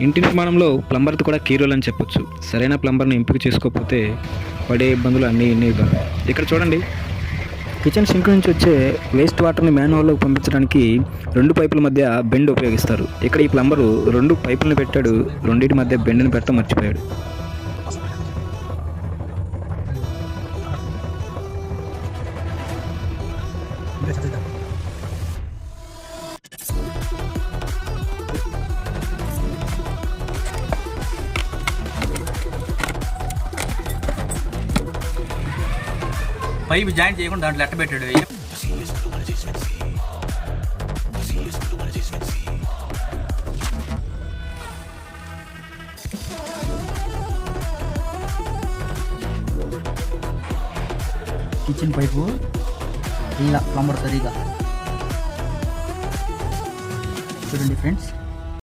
ఇంటి నిర్మాణంలో ప్లంబర్ది కూడా కీ రోల్ అని చెప్పొచ్చు. సరైన ప్లంబర్ని ఎంపిక చేసుకోకపోతే పడే ఇబ్బందులు అన్నీ ఇన్నిగా. ఇక్కడ చూడండి, కిచెన్ సింక్ నుంచి వచ్చే వేస్ట్ వాటర్ని మ్యాన్హోల్లోకి పంపించడానికి 2 పైపుల మధ్య బెండ్ ఉపయోగిస్తారు. ఇక్కడ ఈ ప్లంబరు 2 పైపులను పెట్టాడు, రెండింటి మధ్య బెండ్ని పెట్టడం మర్చిపోయాడు. పైపు జాయింట్ చేయకుండా దాంట్లో ఎట్ట పెట్టాడు. కిచెన్ పైపు ఇలా ప్లంబర్ సరిగా చూడండి ఫ్రెండ్స్.